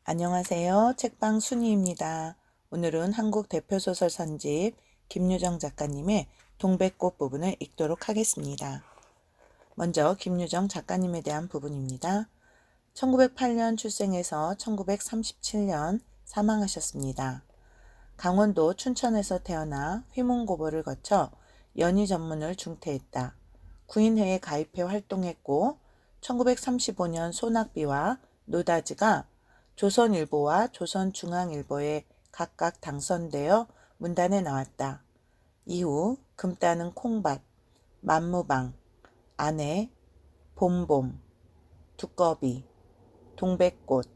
안녕하세요. 책방 순이입니다. 오늘은 한국 대표 소설 선집 김유정 작가님의 동백꽃 부분을 읽도록 하겠습니다. 먼저 김유정 작가님에 대한 부분입니다. 1908년 출생해서 1937년 사망하셨습니다. 강원도 춘천에서 태어나 휘문고고를 거쳐 연희 전문을 중퇴했다. 구인회에 가입해 활동했고 1935년 소낙비와 노다지가 조선일보와 조선중앙일보에 각각 당선되어 문단에 나왔다. 이후 금따는 콩밭, 만무방, 아내, 봄봄, 두꺼비, 동백꽃,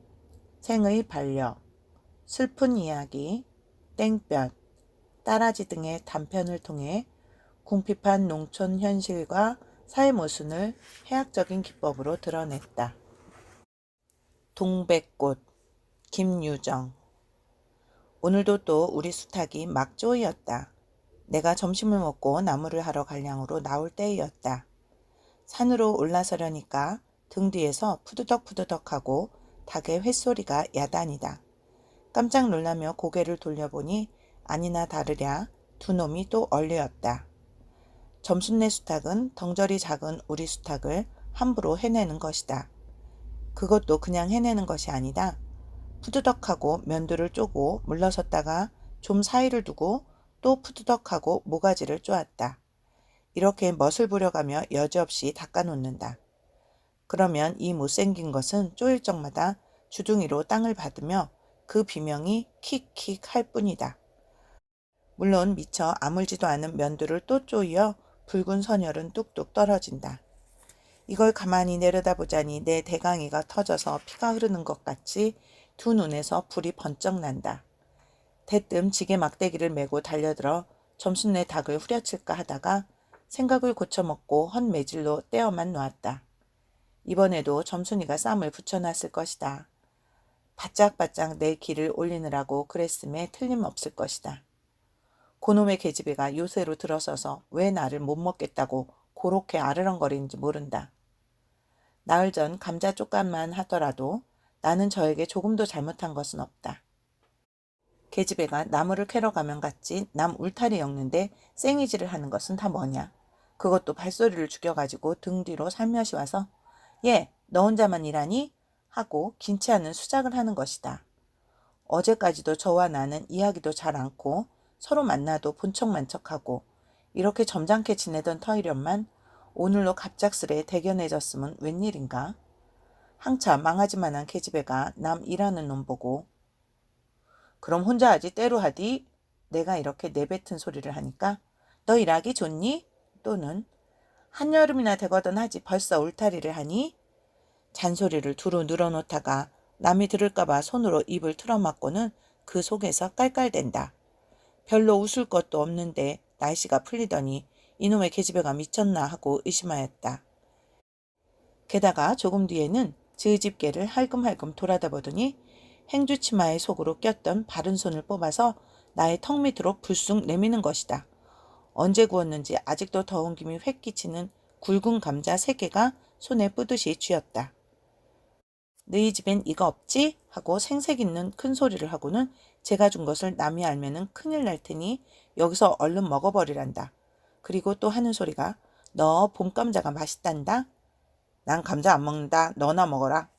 생의 반려, 슬픈 이야기, 땡볕, 따라지 등의 단편을 통해 궁핍한 농촌 현실과 사회 모순을 해학적인 기법으로 드러냈다. 동백꽃, 김유정. 오늘도 또 우리 수탉이 막 쪼이었다. 내가 점심을 먹고 나무를 하러 갈량으로 나올 때이었다. 산으로 올라서려니까 등 뒤에서 푸드덕푸드덕하고 닭의 횟소리가 야단이다. 깜짝 놀라며 고개를 돌려보니 아니나 다르랴 두 놈이 또 얼려였다. 점순네 수탉은 덩저리 작은 우리 수탉을 함부로 해내는 것이다. 그것도 그냥 해내는 것이 아니다. 푸드덕하고 면두를 쪼고 물러섰다가 좀 사이를 두고 또 푸드덕하고 모가지를 쪼았다. 이렇게 멋을 부려가며 여지없이 닦아놓는다. 그러면 이 못생긴 것은 쪼일 적마다 주둥이로 땅을 받으며 그 비명이 킥킥 할 뿐이다. 물론 미처 아물지도 않은 면두를 또 쪼이어 붉은 선혈은 뚝뚝 떨어진다. 이걸 가만히 내려다보자니 내 대강이가 터져서 피가 흐르는 것 같이 두 눈에서 불이 번쩍 난다. 대뜸 지게 막대기를 메고 달려들어 점순네 닭을 후려칠까 하다가 생각을 고쳐먹고 헛매질로 떼어만 놓았다. 이번에도 점순이가 쌈을 붙여놨을 것이다. 바짝바짝 내 기를 올리느라고 그랬음에 틀림없을 것이다. 고놈의 계집애가 요새로 들어서서 왜 나를 못 먹겠다고 고렇게 아르렁거리는지 모른다. 나흘 전 감자 쪽간만 하더라도 나는 저에게 조금도 잘못한 것은 없다. 계집애가 나무를 캐러 가면 같이 남 울타리 엮는데 쌩이질을 하는 것은 다 뭐냐. 그것도 발소리를 죽여가지고 등 뒤로 살며시 와서 예, 너 혼자만 일하니? 하고 긴치 않은 수작을 하는 것이다. 어제까지도 저와 나는 이야기도 잘 않고 서로 만나도 본척만 척하고 이렇게 점잖게 지내던 터이련만 오늘로 갑작스레 대견해졌으면 웬일인가? 항차 망하지만한 계집애가 남 일하는 놈 보고 그럼 혼자 하지 때로 하디? 내가 이렇게 내뱉은 소리를 하니까 너 일하기 좋니? 또는 한여름이나 되거든 하지 벌써 울타리를 하니? 잔소리를 두루 늘어놓다가 남이 들을까봐 손으로 입을 틀어막고는 그 속에서 깔깔댄다. 별로 웃을 것도 없는데 날씨가 풀리더니 이놈의 계집애가 미쳤나 하고 의심하였다. 게다가 조금 뒤에는 즈집게를 할금할금 돌아다 보더니 행주치마의 속으로 꼈던 바른 손을 뽑아서 나의 턱 밑으로 불쑥 내미는 것이다. 언제 구웠는지 아직도 더운 김이 획 끼치는 굵은 감자 3개가 손에 뿌듯이 쥐었다. 너희 집엔 이거 없지? 하고 생색 있는 큰 소리를 하고는 제가 준 것을 남이 알면은 큰일 날 테니 여기서 얼른 먹어버리란다. 그리고 또 하는 소리가 너 봄감자가 맛있단다. 난 감자 안 먹는다. 너나 먹어라.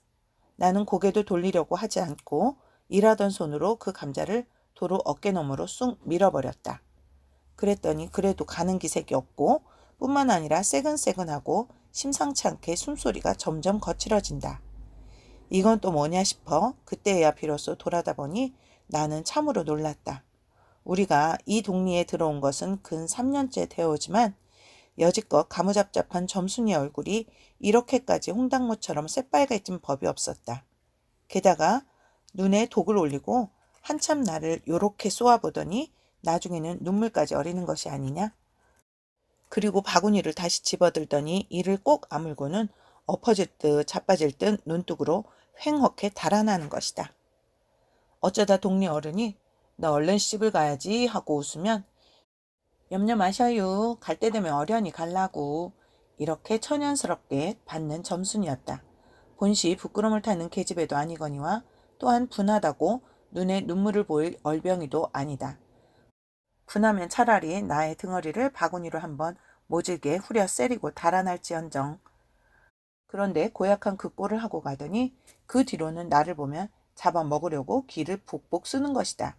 나는 고개도 돌리려고 하지 않고 일하던 손으로 그 감자를 도로 어깨너머로 쑥 밀어버렸다. 그랬더니 그래도 가는 기색이 없고 뿐만 아니라 새근새근하고 심상치 않게 숨소리가 점점 거칠어진다. 이건 또 뭐냐 싶어 그때야 비로소 돌아다 보니 나는 참으로 놀랐다. 우리가 이 동리에 들어온 것은 근 3년째 되어오지만 여지껏 가무잡잡한 점순이 얼굴이 이렇게까지 홍당무처럼 새빨개진 법이 없었다. 게다가 눈에 독을 올리고 한참 나를 요렇게 쏘아보더니 나중에는 눈물까지 어리는 것이 아니냐? 그리고 바구니를 다시 집어들더니 이를 꼭 아물고는 엎어질 듯 자빠질 듯 눈뚝으로 횡허케 달아나는 것이다. 어쩌다 동리 어른이 너 얼른 시집을 가야지 하고 웃으면 염려 마셔요. 갈 때 되면 어련히 갈라고. 이렇게 천연스럽게 받는 점순이었다. 본시 부끄럼을 타는 계집애도 아니거니와 또한 분하다고 눈에 눈물을 보일 얼병이도 아니다. 분하면 차라리 나의 등허리를 바구니로 한번 모질게 후려 세리고 달아날지언정. 그런데 고약한 그 꼴을 하고 가더니 그 뒤로는 나를 보면 잡아먹으려고 기를 북북 쓰는 것이다.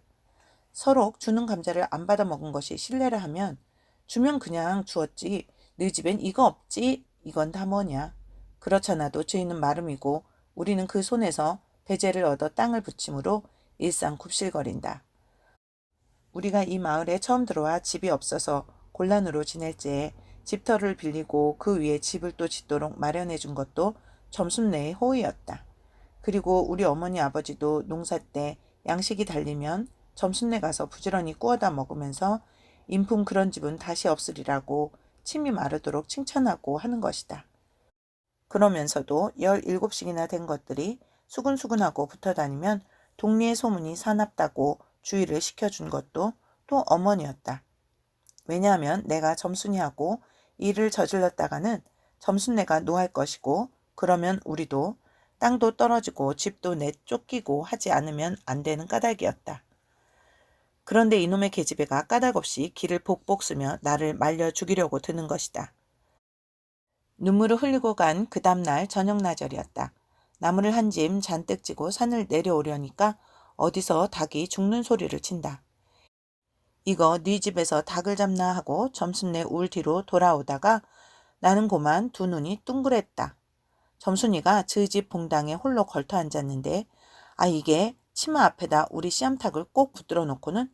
서로 주는 감자를 안 받아 먹은 것이 실례라 하면 주면 그냥 주었지 네 집엔 이거 없지 이건 다 뭐냐. 그렇잖아도 주인은 마름이고 우리는 그 손에서 배제를 얻어 땅을 붙임으로 일상 굽실거린다. 우리가 이 마을에 처음 들어와 집이 없어서 곤란으로 지낼 때에 집터를 빌리고 그 위에 집을 또 짓도록 마련해 준 것도 점순네의 호의였다. 그리고 우리 어머니 아버지도 농사 때 양식이 달리면 점순네 가서 부지런히 구워다 먹으면서 인품 그런 집은 다시 없으리라고 침이 마르도록 칭찬하고 하는 것이다. 그러면서도 17씩이나 된 것들이 수근수근하고 붙어 다니면 동리의 소문이 사납다고 주의를 시켜준 것도 또 어머니였다. 왜냐하면 내가 점순이하고 일을 저질렀다가는 점순내가 노할 것이고 그러면 우리도 땅도 떨어지고 집도 내쫓기고 하지 않으면 안 되는 까닭이었다. 그런데 이놈의 계집애가 까닭없이 기를 복복 쓰며 나를 말려 죽이려고 드는 것이다. 눈물을 흘리고 간 그 다음날 저녁나절이었다. 나무를 한 짐 잔뜩 지고 산을 내려오려니까 어디서 닭이 죽는 소리를 친다. 이거 네 집에서 닭을 잡나 하고 점순내 울 뒤로 돌아오다가 나는 고만 두 눈이 둥그랬다. 점순이가 저 집 봉당에 홀로 걸터 앉았는데 이게 치마 앞에다 우리 씨암탉을 꼭 붙들어 놓고는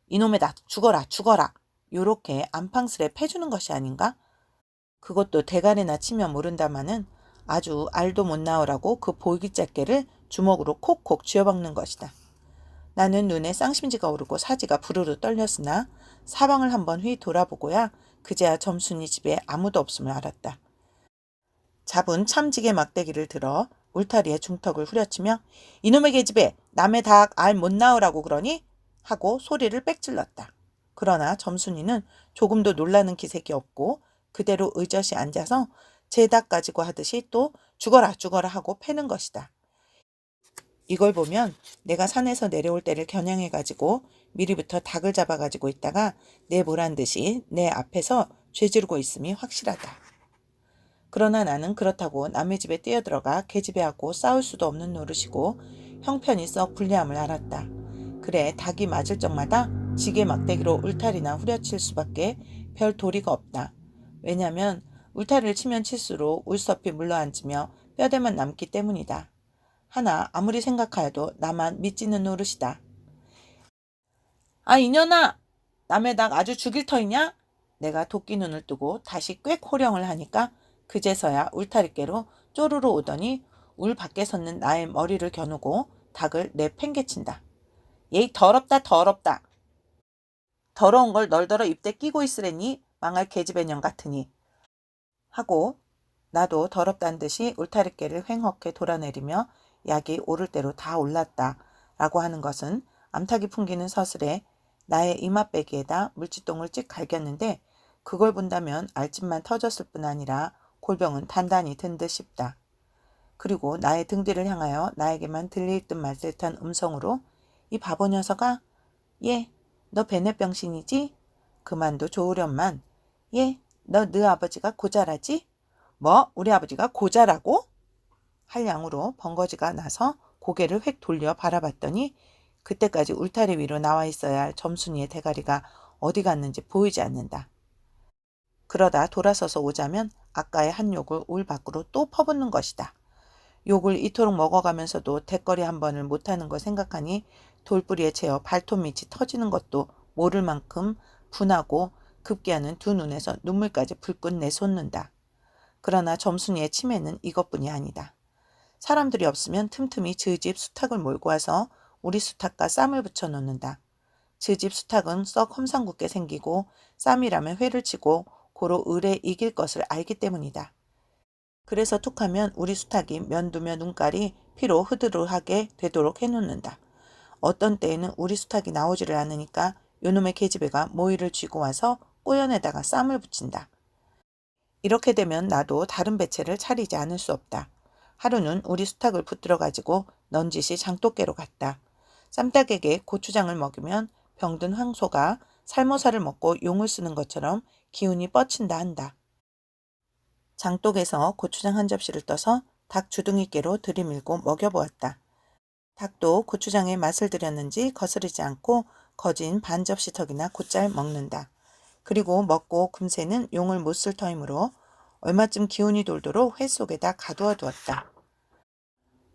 이놈의 닭 죽어라 죽어라 요렇게 안팡스레 패주는 것이 아닌가? 그것도 대가리나 치면 모른다마는 아주 알도 못 나오라고 그 볼기짝개를 주먹으로 콕콕 쥐어박는 것이다. 나는 눈에 쌍심지가 오르고 사지가 부르르 떨렸으나 사방을 한번 휘 돌아보고야 그제야 점순이 집에 아무도 없음을 알았다. 잡은 참지게 막대기를 들어 울타리에 중턱을 후려치며 이놈의 계집애 남의 닭 알 못 나오라고 그러니? 하고 소리를 빽질렀다. 그러나 점순이는 조금도 놀라는 기색이 없고 그대로 의젓이 앉아서 제 닭 가지고 하듯이 또 죽어라 죽어라 하고 패는 것이다. 이걸 보면 내가 산에서 내려올 때를 겨냥해가지고 미리부터 닭을 잡아가지고 있다가 내보란 듯이 내 앞에서 죄지르고 있음이 확실하다. 그러나 나는 그렇다고 남의 집에 뛰어들어가 계집애하고 싸울 수도 없는 노릇이고 형편이 썩 불리함을 알았다. 그래 닭이 맞을 적마다 지게 막대기로 울타리나 후려칠 수밖에 별 도리가 없다. 왜냐면 울타리를 치면 칠수록 울섭이 물러앉으며 뼈대만 남기 때문이다. 하나 아무리 생각하여도 나만 믿지는 노릇이다. 이년아! 남의 닭 아주 죽일 터이냐? 내가 도끼 눈을 뜨고 다시 꽥 호령을 하니까 그제서야 울타리께로 쪼르르 오더니 울 밖에 섰는 나의 머리를 겨누고 닭을 내팽개친다. 예이 더럽다 더럽다. 더러운 걸 널더러 입대 끼고 있으래니 망할 계집애년 같으니. 하고 나도 더럽다는 듯이 울타리께를 횡허케 돌아내리며 약이 오를 대로 다 올랐다 라고 하는 것은 암탉이 풍기는 서슬에 나의 이맛배기에다 물지똥을 찍 갈겼는데 그걸 본다면 알집만 터졌을 뿐 아니라 골병은 단단히 든 듯 싶다. 그리고 나의 등 뒤를 향하여 나에게만 들릴 듯 말 듯한 음성으로 이 바보 녀석아 예, 너 베네병신이지? 그만도 좋으련만 예, 너 아버지가 고자라지? 뭐? 우리 아버지가 고자라고? 할 양으로 번거지가 나서 고개를 획 돌려 바라봤더니 그때까지 울타리 위로 나와 있어야 할 점순이의 대가리가 어디 갔는지 보이지 않는다. 그러다 돌아서서 오자면 아까의 한 욕을 울 밖으로 또 퍼붓는 것이다. 욕을 이토록 먹어가면서도 대거리 한 번을 못하는 걸 생각하니 돌뿌리에 채어 발톱 밑이 터지는 것도 모를 만큼 분하고 급기야는 두 눈에서 눈물까지 불끈 내솟는다. 그러나 점순이의 치매는 이것뿐이 아니다. 사람들이 없으면 틈틈이 저 집 수탉을 몰고 와서 우리 수탉과 쌈을 붙여 놓는다. 저 집 수탉은 썩 험상궂게 생기고 쌈이라면 회를 치고 고로 을에 이길 것을 알기 때문이다. 그래서 툭하면 우리 수탉이 면두며 눈깔이 피로 흐드르하게 되도록 해놓는다. 어떤 때에는 우리 수탉이 나오지를 않으니까 요놈의 계집애가 모이를 쥐고 와서 꼬연에다가 쌈을 붙인다. 이렇게 되면 나도 다른 배채를 차리지 않을 수 없다. 하루는 우리 수탉을 붙들어 가지고 넌지시 장독깨로 갔다. 쌈닭에게 고추장을 먹이면 병든 황소가 살모사를 먹고 용을 쓰는 것처럼 기운이 뻗친다 한다. 장독에서 고추장 한 접시를 떠서 닭 주둥이깨로 들이밀고 먹여보았다. 닭도 고추장에 맛을 들였는지 거스르지 않고 거진 반 접시 턱이나 곧잘 먹는다. 그리고 먹고 금세는 용을 못 쓸 터이므로 얼마쯤 기운이 돌도록 회 속에다 가두어 두었다.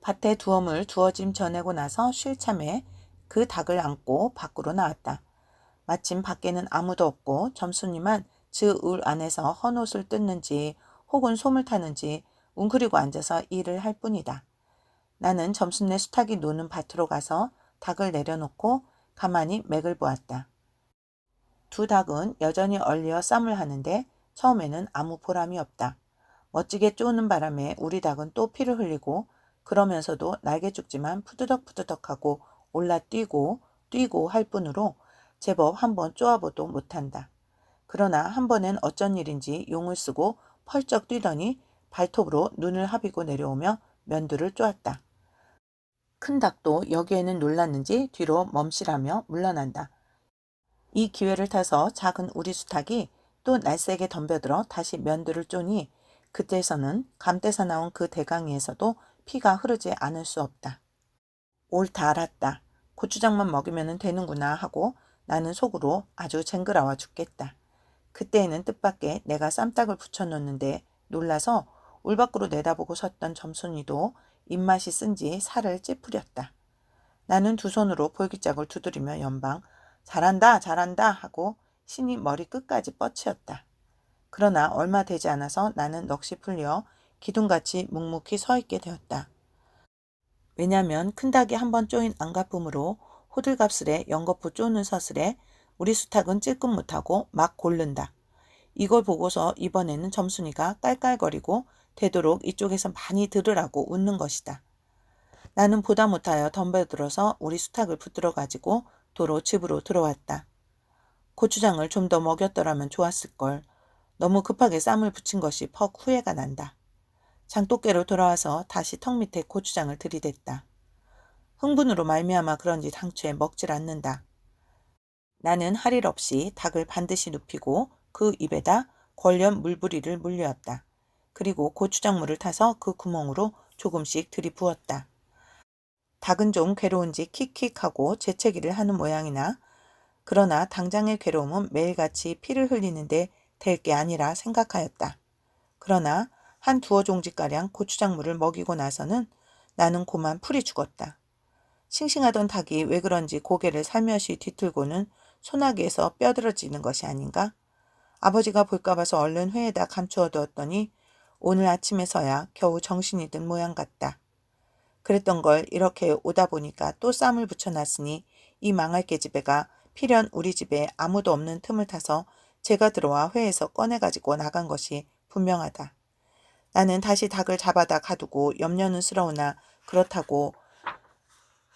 밭에 두엄을 두어짐 전하고 나서 쉴 참에 그 닭을 안고 밖으로 나왔다. 마침 밖에는 아무도 없고 점순이만 즈울 안에서 헌옷을 뜯는지 혹은 솜을 타는지 웅크리고 앉아서 일을 할 뿐이다. 나는 점순네 수탉이 노는 밭으로 가서 닭을 내려놓고 가만히 맥을 보았다. 두 닭은 여전히 얼리어 쌈을 하는데 처음에는 아무 보람이 없다. 멋지게 쪼는 바람에 우리 닭은 또 피를 흘리고 그러면서도 날개죽지만 푸드덕푸드덕하고 올라뛰고 뛰고 할 뿐으로 제법 한번 쪼아보도 못한다. 그러나 한 번엔 어쩐 일인지 용을 쓰고 펄쩍 뛰더니 발톱으로 눈을 하비고 내려오며 면두를 쪼았다. 큰 닭도 여기에는 놀랐는지 뒤로 멈시라며 물러난다. 이 기회를 타서 작은 우리 수탉이 또 날쌔게 덤벼들어 다시 면두를 쪼니 그때서는 감때서 나온 그 대강이에서도 피가 흐르지 않을 수 없다. 옳다 알았다. 고추장만 먹이면 되는구나 하고 나는 속으로 아주 쟁그라워 죽겠다. 그때에는 뜻밖의 내가 쌈닭을 붙여놓는데 놀라서 울 밖으로 내다보고 섰던 점순이도 입맛이 쓴지 살을 찌푸렸다. 나는 두 손으로 볼기짝을 두드리며 연방 잘한다 잘한다 하고 신이 머리 끝까지 뻗치었다. 그러나 얼마 되지 않아서 나는 넋이 풀려 기둥같이 묵묵히 서 있게 되었다. 왜냐면 큰 닭이 한번 쪼인 안가쁨으로 호들갑스레 연거푸 쪼는 서슬에 우리 수탉은 찔끔 못하고 막 고른다. 이걸 보고서 이번에는 점순이가 깔깔거리고 되도록 이쪽에서 많이 들으라고 웃는 것이다. 나는 보다 못하여 덤벼들어서 우리 수탉을 붙들어 가지고 도로 집으로 들어왔다. 고추장을 좀 더 먹였더라면 좋았을걸. 너무 급하게 쌈을 붙인 것이 퍽 후회가 난다. 장독깨로 돌아와서 다시 턱 밑에 고추장을 들이댔다. 흥분으로 말미암아 그런지 당초에 먹질 않는다. 나는 할 일 없이 닭을 반드시 눕히고 그 입에다 권련 물부리를 물려왔다. 그리고 고추장물을 타서 그 구멍으로 조금씩 들이부었다. 닭은 좀 괴로운지 킥킥하고 재채기를 하는 모양이나 그러나 당장의 괴로움은 매일같이 피를 흘리는데 될 게 아니라 생각하였다. 그러나 한 두어 종지가량 고추장물을 먹이고 나서는 나는 고만 풀이 죽었다. 싱싱하던 닭이 왜 그런지 고개를 살며시 뒤틀고는 소나기에서 뼈들어지는 것이 아닌가? 아버지가 볼까 봐서 얼른 회에다 감추어 두었더니 오늘 아침에서야 겨우 정신이 든 모양 같다. 그랬던 걸 이렇게 오다 보니까 또 쌈을 붙여놨으니 이 망할 계집애가 필연 우리 집에 아무도 없는 틈을 타서 제가 들어와 회에서 꺼내가지고 나간 것이 분명하다. 나는 다시 닭을 잡아다 가두고 염려는 스러우나 그렇다고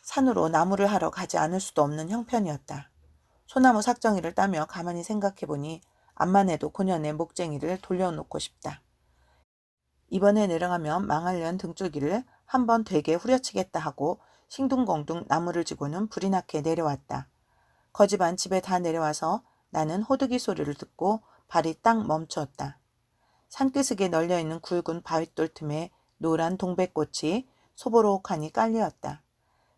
산으로 나무를 하러 가지 않을 수도 없는 형편이었다. 소나무 삭정이를 따며 가만히 생각해보니 암만 해도 고년의 목쟁이를 돌려놓고 싶다. 이번에 내려가면 망할련 등줄기를 한번 되게 후려치겠다 하고 싱둥벙둥 나무를 지고는 불이 나게 내려왔다. 거지반 집에 다 내려와서 나는 호두기 소리를 듣고 발이 딱 멈추었다. 산기슭에 널려있는 굵은 바윗돌 틈에 노란 동백꽃이 소보록하니 깔려왔다.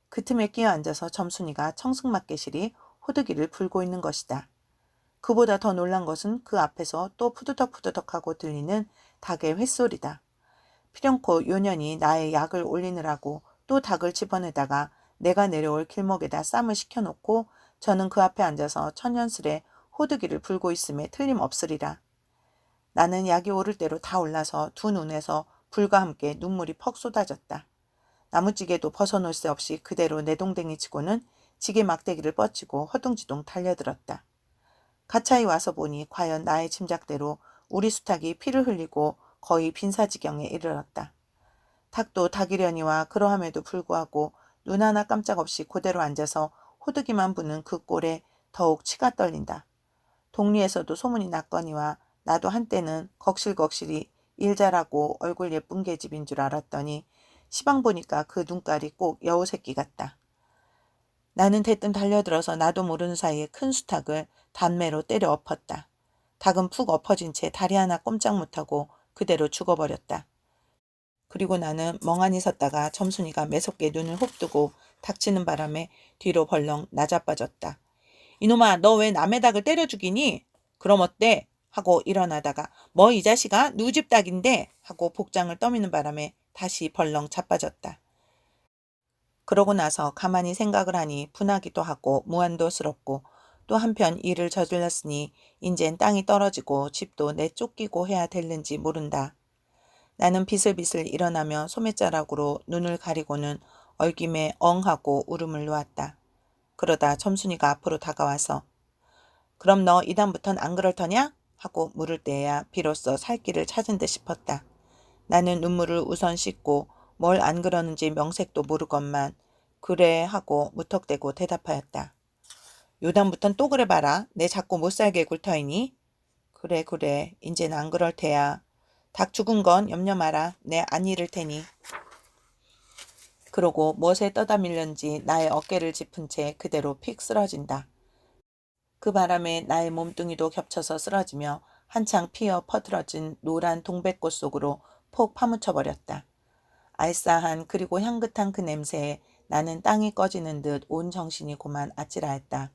그 틈에 끼어 앉아서 점순이가 청승맞게실이 호두기를 불고 있는 것이다. 그보다 더 놀란 것은 그 앞에서 또 푸드덕푸드덕하고 들리는 닭의 횟소리다. 필연코 요년이 나의 약을 올리느라고 또 닭을 집어내다가 내가 내려올 길목에다 쌈을 시켜놓고 저는 그 앞에 앉아서 천연스레 호두기를 불고 있음에 틀림없으리라. 나는 약이 오를 대로 다 올라서 두 눈에서 불과 함께 눈물이 퍽 쏟아졌다. 나무찌개도 벗어놓을 새 없이 그대로 내동댕이 치고는 지게 막대기를 뻗치고 허둥지둥 달려들었다. 가차히 와서 보니 과연 나의 짐작대로 우리 수탉이 피를 흘리고 거의 빈사지경에 이르렀다. 닭도 닭이려니와 그러함에도 불구하고 눈 하나 깜짝 없이 그대로 앉아서 호두기만 부는 그 꼴에 더욱 치가 떨린다. 동리에서도 소문이 났거니와 나도 한때는 걱실걱실이 일 잘하고 얼굴 예쁜 계집인 줄 알았더니 시방 보니까 그 눈깔이 꼭 여우 새끼 같다. 나는 대뜸 달려들어서 나도 모르는 사이에 큰 수탉을 단매로 때려 엎었다. 닭은 푹 엎어진 채 다리 하나 꼼짝 못하고 그대로 죽어버렸다. 그리고 나는 멍하니 섰다가 점순이가 매섭게 눈을 훅 뜨고 닥치는 바람에 뒤로 벌렁 나자빠졌다. 이놈아, 너 왜 남의 닭을 때려 죽이니? 그럼 어때? 하고 일어나다가 뭐 이 자식아? 누구 집 닭인데? 하고 복장을 떠미는 바람에 다시 벌렁 자빠졌다. 그러고 나서 가만히 생각을 하니 분하기도 하고 무한도스럽고 또 한편 일을 저질렀으니 인젠 땅이 떨어지고 집도 내쫓기고 해야 될는지 모른다. 나는 비슬비슬 일어나며 소매자락으로 눈을 가리고는 얼김에 엉하고 울음을 놓았다. 그러다 점순이가 앞으로 다가와서 그럼 너 이다음부턴 안 그럴 터냐? 하고 물을 때야 비로소 살 길을 찾은 듯 싶었다. 나는 눈물을 우선 씻고 뭘 안 그러는지 명색도 모르건만 그래 하고 무턱대고 대답하였다. 요담부턴 또 그래봐라. 내 자꾸 못살게 굴터이니? 그래 인제는 안 그럴 테야. 닭 죽은 건 염려 마라. 내 안 잃을 테니. 그러고 무엇에 떠다 밀렸는지 나의 어깨를 짚은 채 그대로 픽 쓰러진다. 그 바람에 나의 몸뚱이도 겹쳐서 쓰러지며 한창 피어 퍼들어진 노란 동백꽃 속으로 폭 파묻혀버렸다. 알싸한 그리고 향긋한 그 냄새에 나는 땅이 꺼지는 듯 온 정신이 고만 아찔하였다.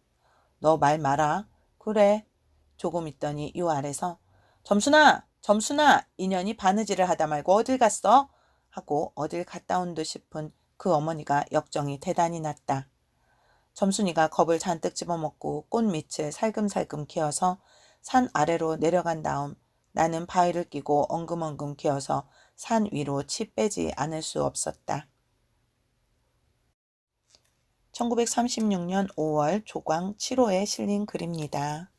너 말 마라. 그래. 조금 있더니 요 아래서 점순아 인연이 바느질을 하다 말고 어딜 갔어? 하고 어딜 갔다 온 듯 싶은 그 어머니가 역정이 대단히 났다. 점순이가 겁을 잔뜩 집어먹고 꽃밑을 살금살금 기어서 산 아래로 내려간 다음 나는 바위를 끼고 엉금엉금 기어서 산 위로 치 빼지 않을 수 없었다. 1936년 5월 조광 7호에 실린 글입니다.